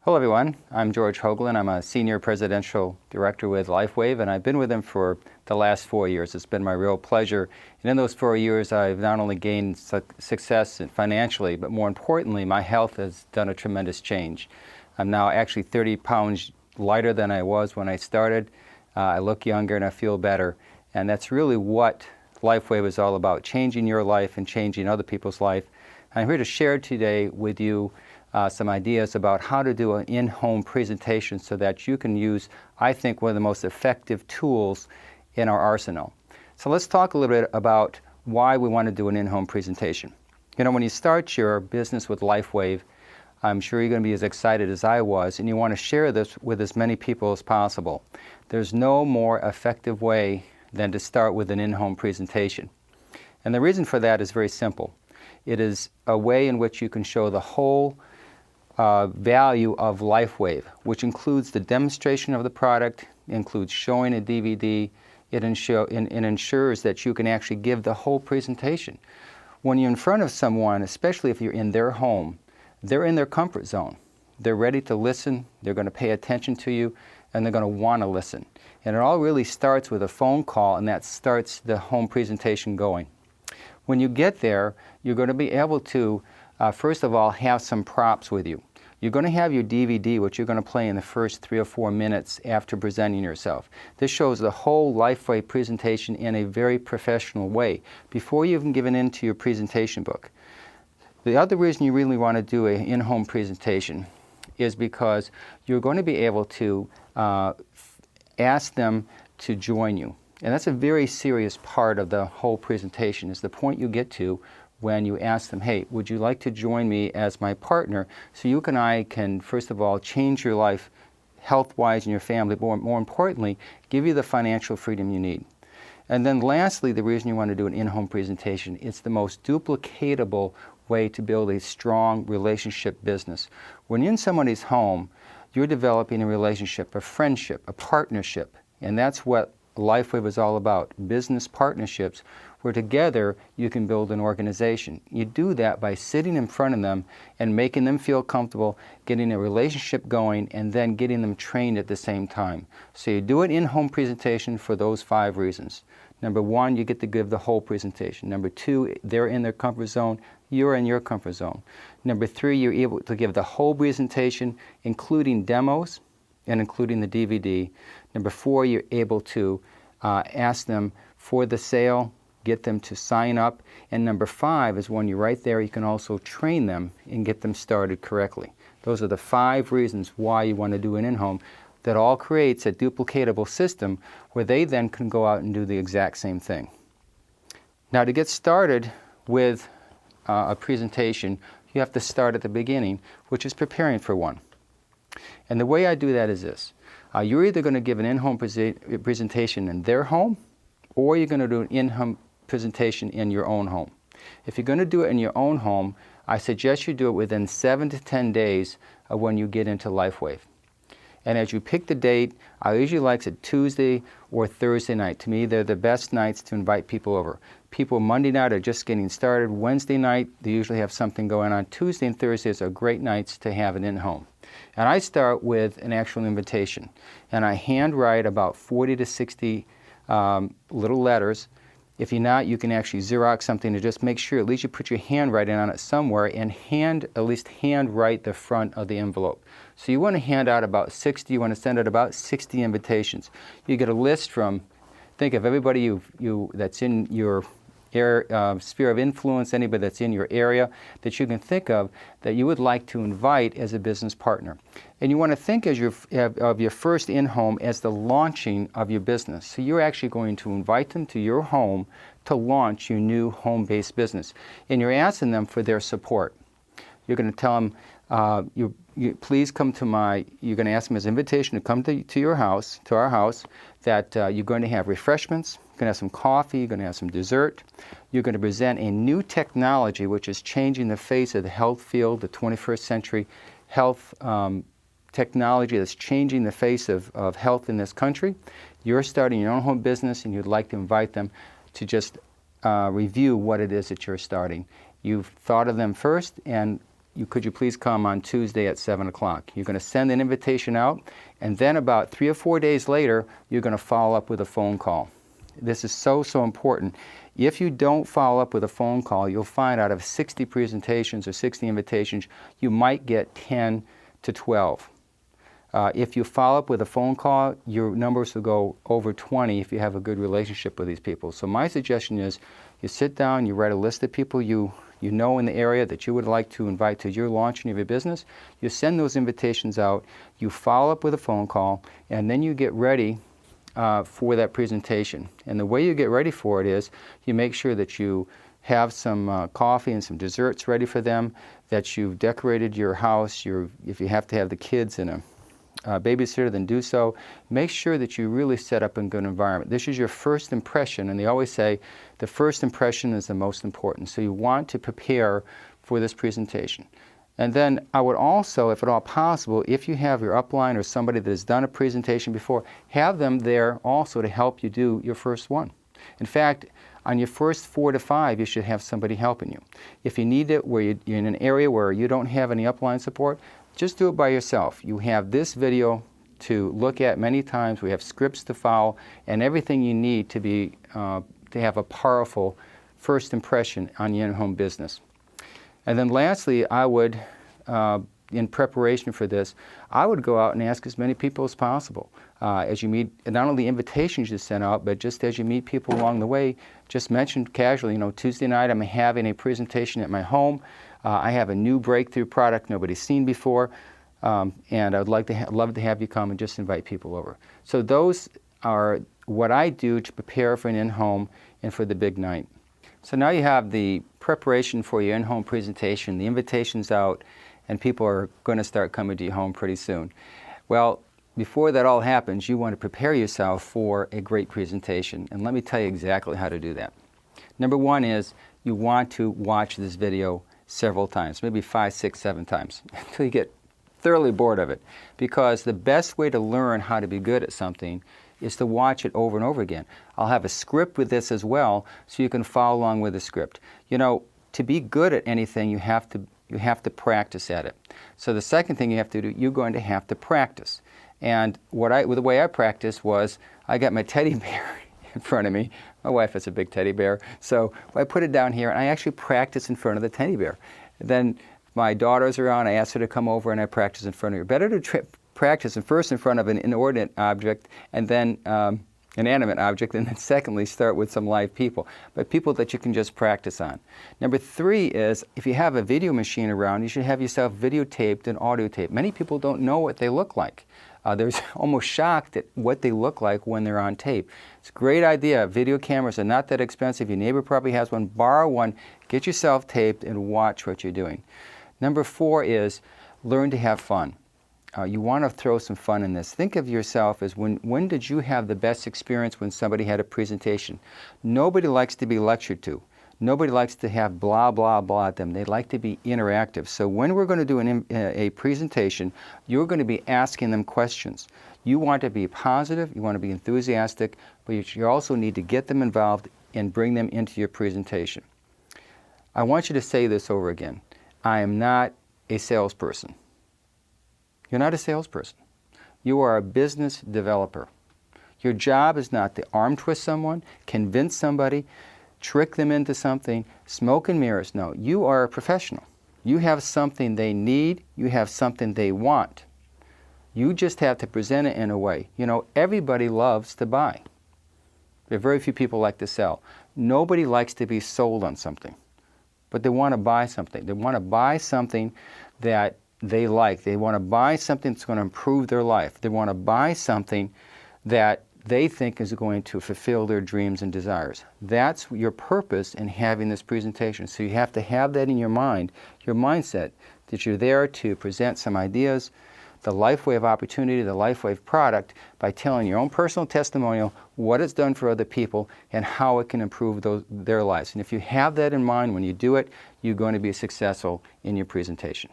Hello everyone, I'm George Hoagland. I'm a Senior Presidential Director with LifeWave, and I've been with them for the last 4 years. It's been my real pleasure. And in those 4 years, I've not only gained success financially, but more importantly, my health has done a tremendous change. I'm now actually 30 pounds lighter than I was when I started. I look younger and I feel better. And that's really what LifeWave is all about, changing your life and changing other people's life. I'm here to share today with you some ideas about how to do an in-home presentation so that you can use, I think, one of the most effective tools in our arsenal. So let's talk a little bit about why we want to do an in-home presentation. You know, when you start your business with LifeWave, I'm sure you're going to be as excited as I was, and you want to share this with as many people as possible. There's no more effective way than to start with an in-home presentation. And the reason for that is very simple. It is a way in which you can show the whole value of LifeWave, which includes the demonstration of the product, includes showing a DVD. It ensures that you can actually give the whole presentation. When you're in front of someone, especially if you're in their home, they're in their comfort zone. They're ready to listen, they're going to pay attention to you, and they're going to want to listen. And it all really starts with a phone call, and that starts the home presentation going. When you get there, you're going to be able to first of all, have some props with you. You're going to have your DVD, which you're going to play in the first 3 or 4 minutes after presenting yourself. This shows the whole LifeWave presentation in a very professional way, before you even give it into your presentation book. The other reason you really want to do an in-home presentation is because you're going to be able to ask them to join you. And that's a very serious part of the whole presentation, is the point you get to when you ask them, hey, would you like to join me as my partner so you and I can, first of all, change your life health-wise and your family, but more importantly, give you the financial freedom you need. And then lastly, the reason you want to do an in-home presentation, it's the most duplicatable way to build a strong relationship business. When you're in somebody's home, you're developing a relationship, a friendship, a partnership, and that's what LifeWave is all about, business partnerships, where together you can build an organization. You do that by sitting in front of them and making them feel comfortable, getting a relationship going, and then getting them trained at the same time. So you do an in-home presentation for those 5 reasons. Number 1, you get to give the whole presentation. Number 2, they're in their comfort zone, you're in your comfort zone. Number 3, you're able to give the whole presentation, including demos and including the DVD. Number 4, you're able to ask them for the sale, get them to sign up. And number 5 is when you're right there, you can also train them and get them started correctly. Those are the 5 reasons why you want to do an in-home. That all creates a duplicatable system where they then can go out and do the exact same thing. Now, to get started with a presentation, you have to start at the beginning, which is preparing for one. And the way I do that is this. You're either going to give an in-home presentation in their home, or you're going to do an in-home presentation in your own home. If you're going to do it in your own home, I suggest you do it within 7 to 10 days of when you get into LifeWave. And as you pick the date, I usually like it Tuesday or Thursday night. To me, they're the best nights to invite people over. People Monday night are just getting started. Wednesday night, they usually have something going on. Tuesday and Thursdays are great nights to have it in-home. And I start with an actual invitation. And I handwrite about 40 to 60 little letters. If you're not, you can actually Xerox something to just make sure at least you put your handwriting on it somewhere and at least handwrite the front of the envelope. So you want to hand out about 60, you want to send out about 60 invitations. You get a list from, think of everybody that's in your sphere of influence, anybody that's in your area that you can think of that you would like to invite as a business partner. And you want to think of your first in-home as the launching of your business. So you're actually going to invite them to your home to launch your new home-based business. And you're asking them for their support. You're going to tell them, please come to you're going to ask them as an invitation to come to your house, to our house, that you're going to have refreshments, you're going to have some coffee, you're going to have some dessert. You're going to present a new technology which is changing the face of the health field, the 21st century health technology that's changing the face of health in this country. You're starting your own home business and you'd like to invite them to just review what it is that you're starting. You've thought of them first, and could you please come on Tuesday at 7 o'clock? You're going to send an invitation out, and then about 3 or 4 days later, you're going to follow up with a phone call. This is so, so important. If you don't follow up with a phone call, you'll find out of 60 presentations or 60 invitations, you might get 10 to 12. If you follow up with a phone call, your numbers will go over 20 if you have a good relationship with these people. So my suggestion is you sit down, you write a list of people you know in the area that you would like to invite to your launching of your business. You send those invitations out, you follow up with a phone call, and then you get ready for that presentation. And the way you get ready for it is you make sure that you have some coffee and some desserts ready for them, that you've decorated your house. If you have to have the kids in a babysitter, then do so. Make sure that you really set up a good environment. This is your first impression, and they always say the first impression is the most important. So you want to prepare for this presentation. And then I would also, if at all possible, if you have your upline or somebody that has done a presentation before, have them there also to help you do your first one. In fact, on your first 4 to 5, you should have somebody helping you. If you need it where you're in an area where you don't have any upline support, just do it by yourself. You have this video to look at many times. We have scripts to follow and everything you need to have a powerful first impression on your in-home business. And then lastly, I would, in preparation for this, I would go out and ask as many people as possible. As you meet, not only invitations you send out, but just as you meet people along the way, just mention casually, Tuesday night I'm having a presentation at my home. I have a new breakthrough product nobody's seen before, and I'd love to have you come and just invite people over. So those are what I do to prepare for an in-home and for the big night. So now you have the preparation for your in-home presentation, the invitation's out, and people are going to start coming to your home pretty soon. Well, before that all happens, you want to prepare yourself for a great presentation, and let me tell you exactly how to do that. Number one is you want to watch this video several times, maybe 5, 6, 7 times, until you get thoroughly bored of it. Because the best way to learn how to be good at something is to watch it over and over again. I'll have a script with this as well, so you can follow along with the script. To be good at anything, you have to practice at it. So the second thing you have to do, you're going to have to practice. And the way I practiced was, I got my teddy bear in front of me. My wife has a big teddy bear. So I put it down here, and I actually practice in front of the teddy bear. Then my daughter's around, I asked her to come over, and I practice in front of her. Better to practice first in front of an inordinate object, and then an animate object, and then secondly, start with some live people, but people that you can just practice on. Number 3 is, if you have a video machine around, you should have yourself videotaped and audio taped. Many people don't know what they look like. They're almost shocked at what they look like when they're on tape. It's a great idea. Video cameras are not that expensive. Your neighbor probably has one. Borrow one. Get yourself taped and watch what you're doing. Number 4 is learn to have fun. You want to throw some fun in this. Think of yourself as when did you have the best experience when somebody had a presentation? Nobody likes to be lectured to. Nobody likes to have blah, blah, blah at them. They like to be interactive. So when we're going to do a presentation, you're going to be asking them questions. You want to be positive, you want to be enthusiastic, but you also need to get them involved and bring them into your presentation. I want you to say this over again. I am not a salesperson. You're not a salesperson. You are a business developer. Your job is not to arm twist someone, convince somebody, trick them into something, smoke and mirrors. No, you are a professional. You have something they need, you have something they want. You just have to present it in a way. Everybody loves to buy. There are very few people like to sell. Nobody likes to be sold on something, but they want to buy something. They want to buy something that they like. They want to buy something that's going to improve their life. They want to buy something that they think is going to fulfill their dreams and desires. That's your purpose in having this presentation. So you have to have that in your mind, your mindset, that you're there to present some ideas, the LifeWave opportunity, the LifeWave product, by telling your own personal testimonial, what it's done for other people, and how it can improve their lives. And if you have that in mind when you do it, you're going to be successful in your presentation.